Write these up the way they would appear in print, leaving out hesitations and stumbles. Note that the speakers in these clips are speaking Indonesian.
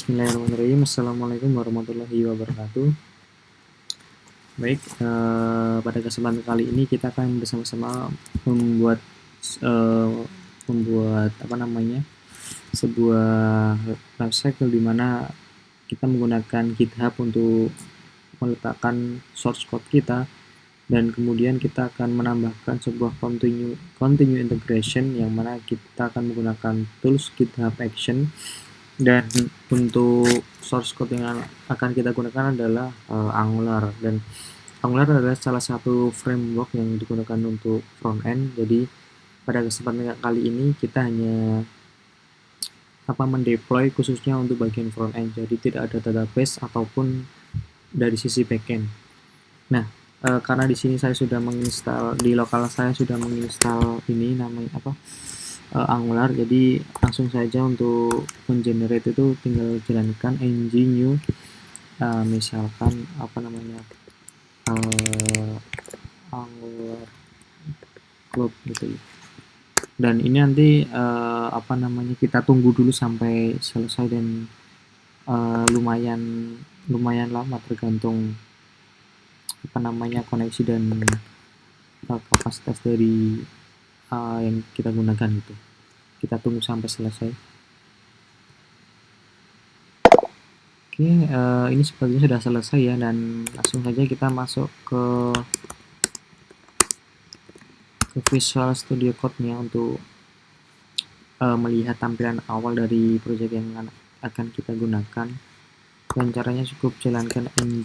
Bismillahirrahmanirrahim. Assalamualaikum warahmatullahi wabarakatuh. Baik, pada kesempatan kali ini kita akan bersama-sama membuat sebuah lifecycle di mana kita menggunakan GitHub untuk meletakkan source code kita, dan kemudian kita akan menambahkan sebuah continue integration yang mana kita akan menggunakan tools GitHub Action. Dan untuk source code yang akan kita gunakan adalah Angular, dan Angular adalah salah satu framework yang digunakan untuk front end. Jadi pada kesempatan kali ini kita hanya mendeploy khususnya untuk bagian front end, jadi tidak ada database ataupun dari sisi backend. Nah, karena di sini saya sudah menginstal, di lokal saya sudah menginstal ini namanya Angular, jadi langsung saja untuk mengenerate itu tinggal jalankan ng new misalkan Angular club gitu ya. Dan ini nanti kita tunggu dulu sampai selesai, dan lumayan lama tergantung koneksi dan kapasitas dari yang kita gunakan itu. Kita tunggu sampai selesai. Oke, ini sepertinya sudah selesai ya, dan langsung saja kita masuk ke Visual Studio Code-nya untuk melihat tampilan awal dari project yang akan kita gunakan. Dan caranya cukup jalankan ng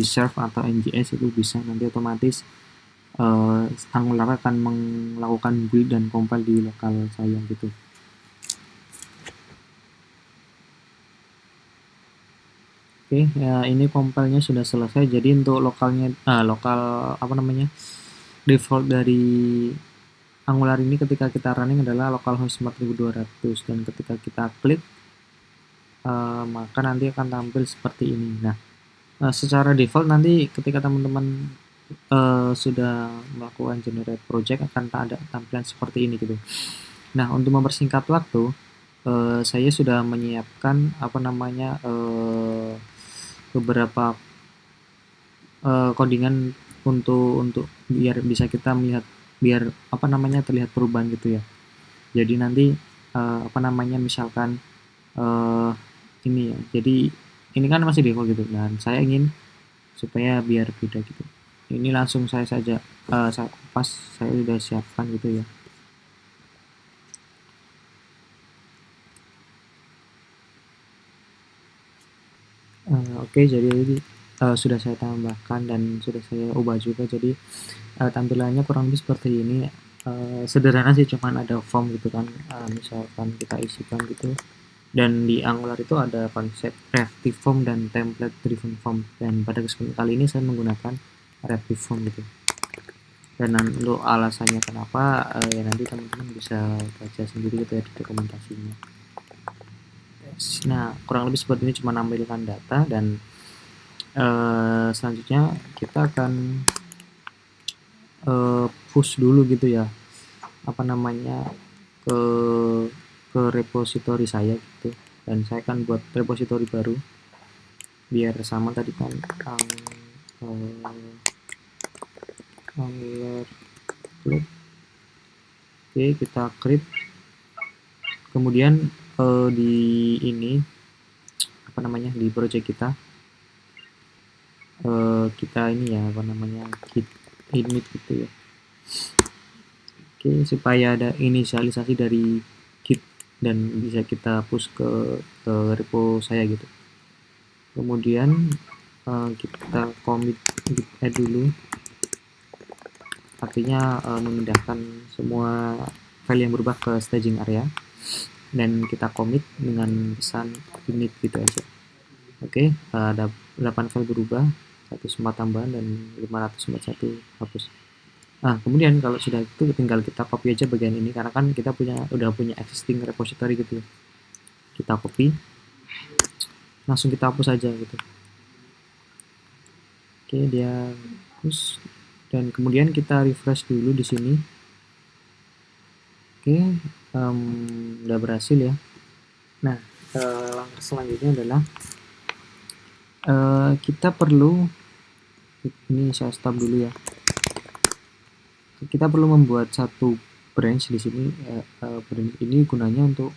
serve atau ngs, itu bisa nanti otomatis Angular akan melakukan build dan compile di lokal saya gitu. Oke, ini compile-nya sudah selesai. Jadi untuk default dari Angular ini ketika kita running adalah localhost 4200, dan ketika kita klik maka nanti akan tampil seperti ini. Nah, secara default nanti ketika teman-teman sudah melakukan generate project akan ada tampilan seperti ini gitu. Nah, untuk mempersingkat waktu, saya sudah menyiapkan beberapa codingan untuk biar bisa kita melihat, biar terlihat perubahan gitu ya. Jadi nanti misalkan ini ya, jadi ini kan masih default gitu, dan saya ingin supaya biar beda gitu. Ini langsung saya kupas, saya sudah siapkan gitu ya. Oke, jadi sudah saya tambahkan dan sudah saya ubah juga, jadi tampilannya kurang lebih seperti ini. Sederhana sih, cuman ada form gitu kan, misalkan kita isikan gitu. Dan di Angular itu ada konsep reactive form dan template driven form, dan pada kesempatan kali ini saya menggunakan reactive form gitu. Dan untuk alasannya kenapa ya nanti teman-teman bisa baca sendiri gitu ya di dokumentasinya. Nah, kurang lebih seperti ini, cuma nampilkan data, dan selanjutnya kita akan push dulu gitu ya ke repository saya gitu, dan saya akan buat repository baru biar sama tadi kan Angular club. Oke, kita create, kemudian di ini di project kita ini ya git init gitu ya. Oke, supaya ada inisialisasi dari git dan bisa kita push ke repo saya gitu. Kemudian kita commit git add dulu, artinya memindahkan semua file yang berubah ke staging area, dan kita commit dengan pesan init gitu aja. Oke, ada 8 file berubah, 104 tambahan, dan 541 hapus. Nah, kemudian kalau sudah itu tinggal kita copy aja bagian ini, karena kan kita udah punya existing repository gitu ya. Kita copy, langsung kita hapus aja gitu. Oke, dia hapus, dan kemudian kita refresh dulu di sini. Oke, udah berhasil ya. Nah, langkah selanjutnya adalah kita perlu, ini saya stop dulu ya, kita perlu membuat satu branch di sini. Branch ini gunanya untuk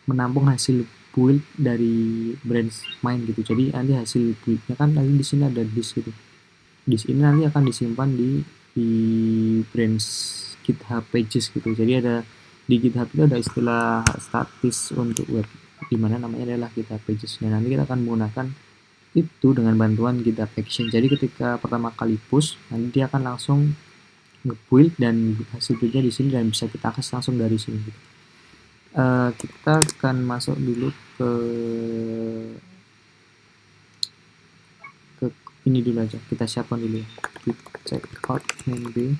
menampung hasil build dari branch main gitu. Jadi nanti hasil buildnya kan nanti di sini ada disk gitu. Disk ini nanti akan disimpan di branch GitHub Pages gitu. Jadi ada di GitHub itu ada istilah statis untuk web, dimana namanya adalah GitHub Pages. Dan nanti kita akan menggunakan itu dengan bantuan GitHub Action. Jadi ketika pertama kali push, nanti dia akan langsung nge-build dan hasil buildnya di sini dan bisa kita akses langsung dari sini gitu. Kita akan masuk dulu ke ini dulu aja, kita siapkan dulu ya. Check out main b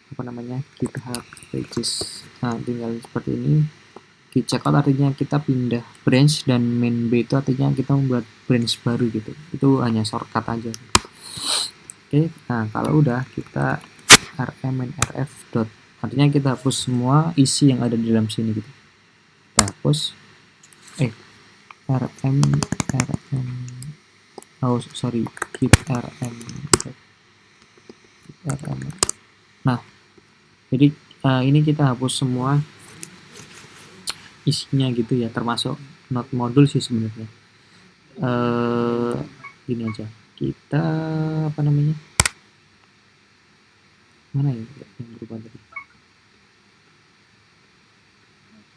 apa namanya, GitHub Pages. Nah, tinggal seperti ini. Check out artinya kita pindah branch, dan main b itu artinya kita membuat branch baru gitu. Itu hanya shortcut aja. Oke, nah kalau udah kita rmnrf dot, artinya kita hapus semua isi yang ada di dalam sini gitu. Kita hapus rm oh sorry git rm. Nah, jadi ini kita hapus semua isinya gitu ya, termasuk not modul sih sebenarnya. Gini aja, kita apa namanya, mana ya yang berubah tadi,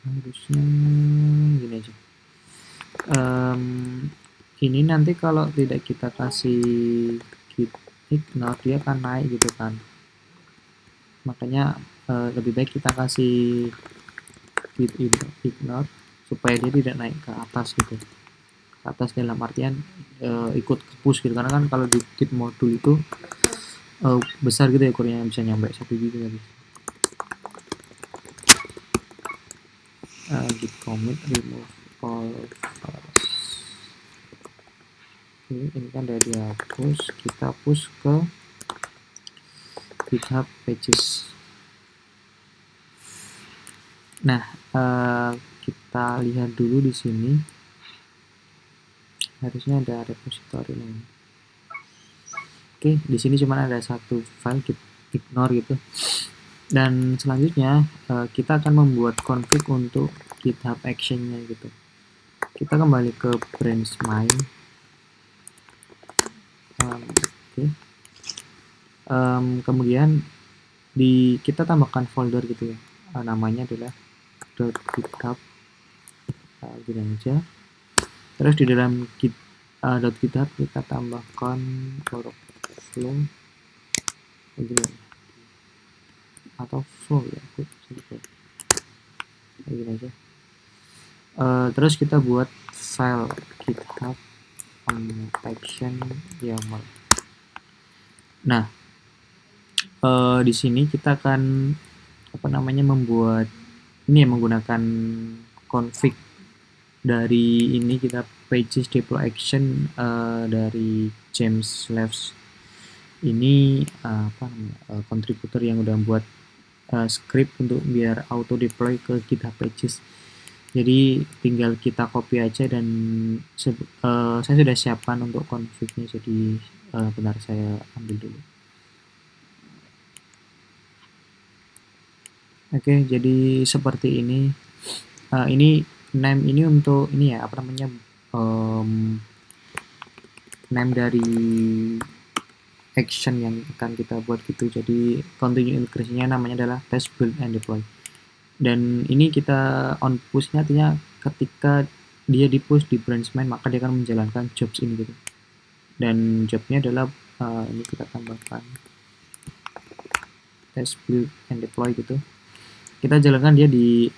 harusnya gini aja. Ini nanti kalau tidak kita kasih git ignore, dia akan naik gitu kan. Makanya lebih baik kita kasih git ignore supaya dia tidak naik ke atas gitu. Ke atas dalam artian ikut ke push gitu, karena kan kalau di git modul itu besar gitu ya ukurannya, bisa nyampe 1 GB gitu. Git commit remove all files. Ini kan udah dihapus, kita push ke GitHub Pages. Nah, kita lihat dulu di sini, harusnya ada repository nih. Oke, di sini cuma ada satu file git ignore gitu. Dan selanjutnya kita akan membuat config untuk GitHub Action-nya gitu. Kita kembali ke branch main. Kemudian kita tambahkan folder gitu ya. Namanya adalah .github, gitu aja. Terus di dalam .github kita tambahkan workflow atau flow ya, gini aja. Terus kita buat file GitHub action YAML. Nah, di sini kita akan apa namanya, membuat ini ya, menggunakan config dari ini kita pages deploy action dari James Leves ini, apa namanya, kontributor yang udah buat script untuk biar auto deploy ke GitHub Pages. Jadi tinggal kita copy aja, dan saya sudah siapkan untuk config-nya. Jadi bentar, saya ambil dulu. Oke, jadi seperti ini. Ini name ini untuk ini ya, apa namanya, name dari action yang akan kita buat gitu. Jadi continue integration-nya namanya adalah test build and deploy. Dan ini kita on push-nya artinya ketika dia di push di branch main, maka dia akan menjalankan jobs ini gitu. Dan jobnya adalah ini kita tambahkan test build and deploy gitu. Kita jalankan dia di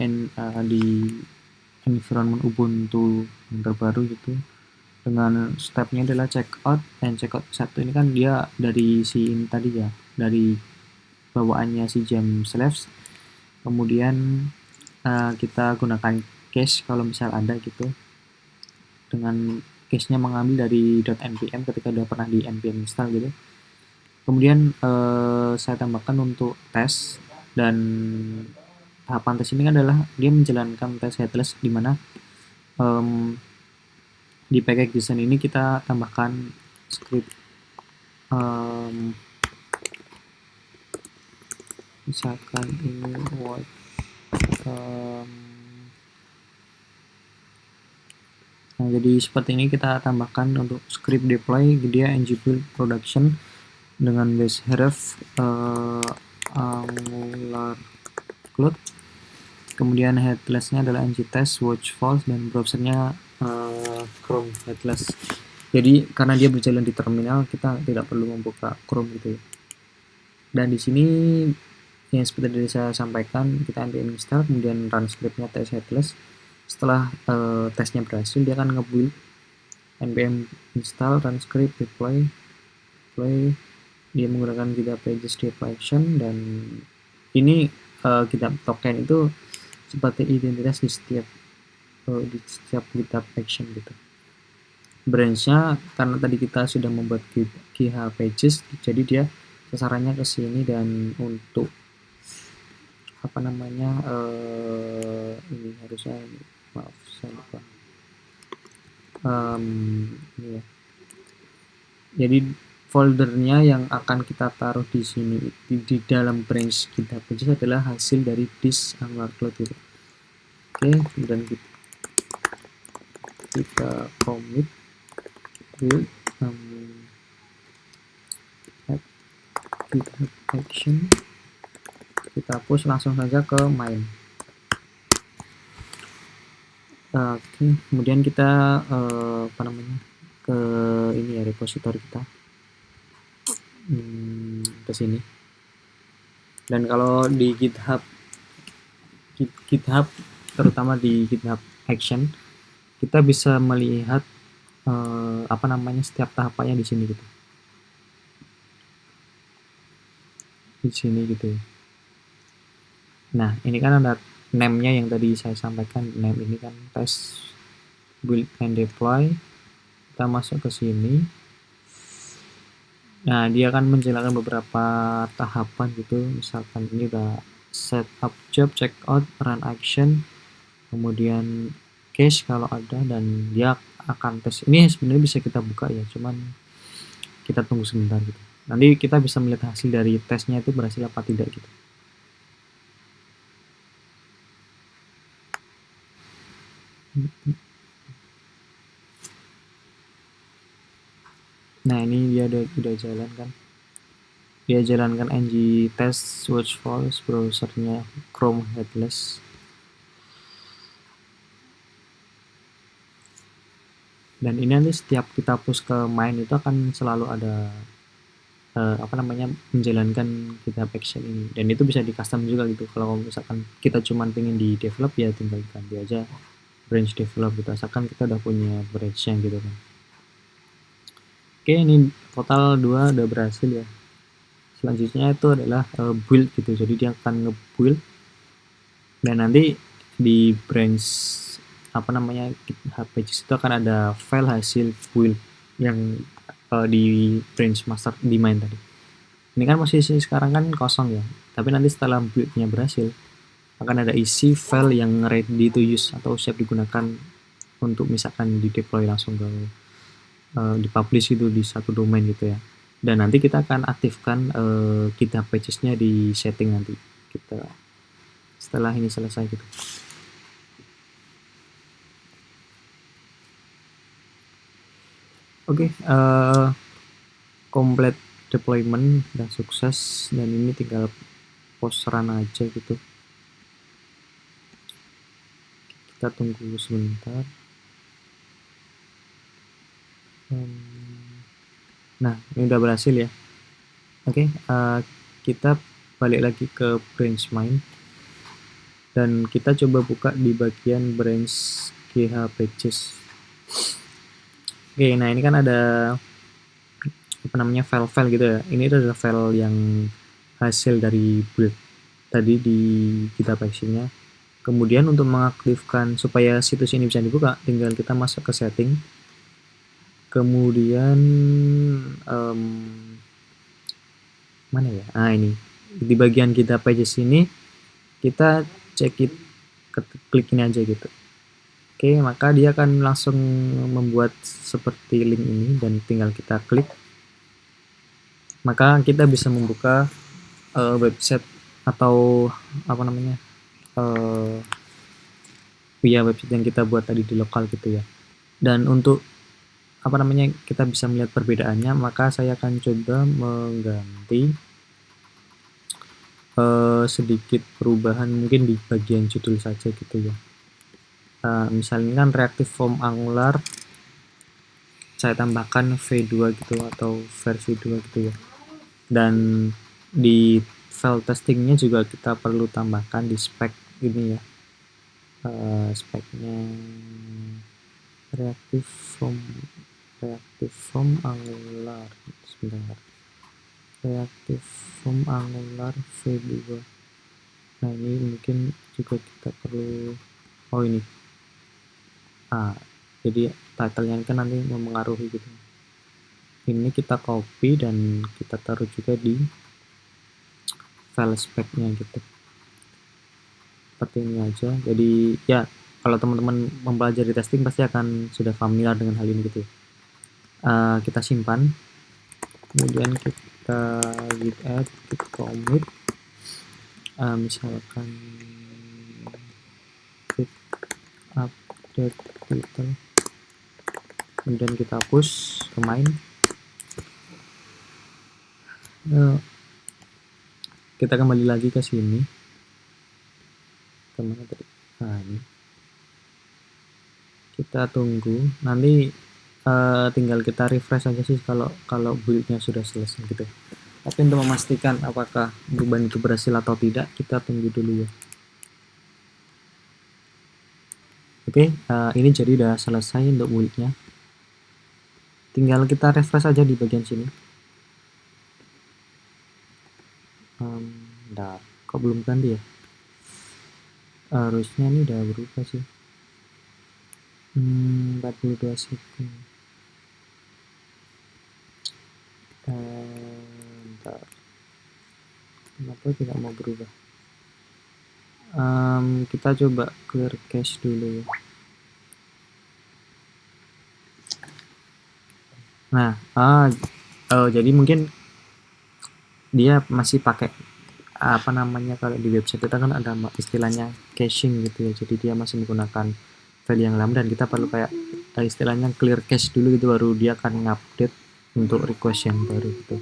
environment Ubuntu yang terbaru gitu, dengan stepnya adalah checkout. Dan checkout satu ini kan dia dari si ini tadi ya, dari bawaannya si James Leves. Kemudian kita gunakan cache kalau misal ada gitu, dengan cache-nya mengambil dari .npm ketika udah pernah di npm install gitu. Kemudian saya tambahkan untuk tes dan tahapan tes ini adalah dia menjalankan tes headless di mana di package design ini kita tambahkan script misalkan ini void nah, jadi seperti ini kita tambahkan untuk script deploy dia ng-build production dengan base href Angular Cloud. Kemudian headless-nya adalah ng-test, watch false, dan browsernya Chrome headless. Jadi karena dia berjalan di terminal, kita tidak perlu membuka Chrome gitu ya. Dan di sini yang seperti tadi saya sampaikan, kita npm install, kemudian run scriptnya test headless. Setelah tesnya berhasil, dia akan nge-build npm install, run script, deploy, dia menggunakan GitHub Pages deploy action, dan ini GitHub token itu seperti identitas di setiap GitHub action gitu. Branch-nya karena tadi kita sudah membuat GitHub Pages, jadi dia sasarannya ke sini, dan untuk apa namanya ini harusnya maaf saya lupa ini ya. Jadi foldernya yang akan kita taruh di sini di dalam branch GitHub Pages adalah hasil dari this Angular Cloud itu. Oke, kemudian kita commit build GitHub action, kita push langsung saja ke main. Oke, kemudian kita apa namanya ke ini ya, repository kita ke sini. Dan kalau di GitHub terutama di GitHub action, kita bisa melihat apa namanya setiap tahapannya di sini gitu. Di sini gitu ya. Nah, ini kan ada name-nya yang tadi saya sampaikan. Name ini kan test build and deploy. Kita masuk ke sini. Nah, dia akan menjalankan beberapa tahapan gitu. Misalkan ini udah set up job, checkout, run action, kemudian cache kalau ada, dan dia akan tes. Ini sebenarnya bisa kita buka ya, cuman kita tunggu sebentar gitu. Nanti kita bisa melihat hasil dari tesnya itu berhasil apa tidak gitu. Nah, ini dia udah jalan kan. Dia jalankan ng test, watch false, browsernya Chrome headless. Dan ini nanti setiap kita push ke main itu akan selalu ada apa namanya menjalankan GitHub action ini, dan itu bisa di custom juga gitu. Kalau misalkan kita cuman pengen di develop ya tinggal ganti aja branch develop gitu, asalkan kita udah punya branch-nya gitu kan. Oke, ini total 2 udah berhasil ya. Selanjutnya itu adalah build gitu, jadi dia akan nge-build, dan nanti di branch apa namanya GitHub Pages itu akan ada file hasil build yang di branch master di main tadi. Ini kan posisi sekarang kan kosong ya, tapi nanti setelah build-nya berhasil akan ada isi file yang ready to use atau siap digunakan untuk misalkan di deploy langsung ke dipublish itu di satu domain gitu ya. Dan nanti kita akan aktifkan GitHub Pages-nya di setting nanti kita setelah ini selesai gitu. Oke, complete deployment dan sukses, dan ini tinggal post run aja gitu. Kita tunggu sebentar. Nah, ini udah berhasil ya. Oke, kita balik lagi ke branch main, dan kita coba buka di bagian branch GitHub Pages. Oke, nah ini kan ada apa namanya file-file gitu ya. Ini adalah file yang hasil dari build tadi di GitHub action-nya. Kemudian untuk mengaktifkan supaya situs ini bisa dibuka, tinggal kita masuk ke setting. Kemudian mana ya? Nah, ini di bagian GitHub Pages ini kita check it, klik ini aja gitu. Oke, maka dia akan langsung membuat seperti link ini dan tinggal kita klik. Maka kita bisa membuka website atau apa namanya via website yang kita buat tadi di lokal gitu ya. Dan untuk apa namanya kita bisa melihat perbedaannya, maka saya akan coba mengganti sedikit perubahan mungkin di bagian judul saja gitu ya. Misalnya kan reactive form Angular saya tambahkan V2 gitu atau versi 2 gitu ya. Dan di file testingnya juga kita perlu tambahkan di spek ini ya, speknya reactive form Angular, sebentar, reactive form Angular V2. Nah ini mungkin juga kita perlu, oh ini jadi title-nya kan nanti mempengaruhi gitu. Ini kita copy dan kita taruh juga di file speknya gitu, seperti ini aja. Jadi ya kalau teman-teman mempelajari testing pasti akan sudah familiar dengan hal ini gitu. Kita simpan, kemudian kita git add, git commit, misalkan git update title, kemudian kita push ke main. Kita kembali lagi ke sini, kemana tadi? Nah ini kita tunggu, nanti tinggal kita refresh aja sih kalau buildnya sudah selesai gitu. Tapi untuk memastikan apakah perubahan itu berhasil atau tidak, kita tunggu dulu ya. Oke, ini jadi udah selesai untuk buildnya. Tinggal kita refresh aja di bagian sini. Bentar, kok belum ganti ya? Harusnya ini udah berubah sih. 42 second. Bentar. Kenapa tidak mau berubah? Kita coba clear cache dulu ya. Nah, jadi mungkin dia masih pakai apa namanya, kalau di website kita kan ada istilahnya caching gitu ya. Jadi dia masih menggunakan file yang lama dan kita perlu kayak istilahnya clear cache dulu gitu, baru dia akan ngupdate untuk request yang baru gitu.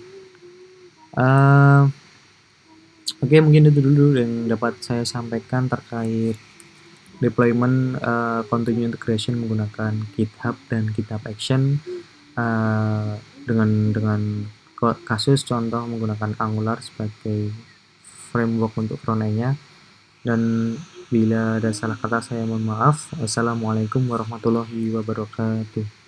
Oke, mungkin itu dulu yang dapat saya sampaikan terkait deployment continue integration menggunakan GitHub dan GitHub Action dengan kasus contoh menggunakan Angular sebagai framework untuk front-end-nya. Dan bila ada salah kata saya mohon maaf. Assalamualaikum warahmatullahi wabarakatuh.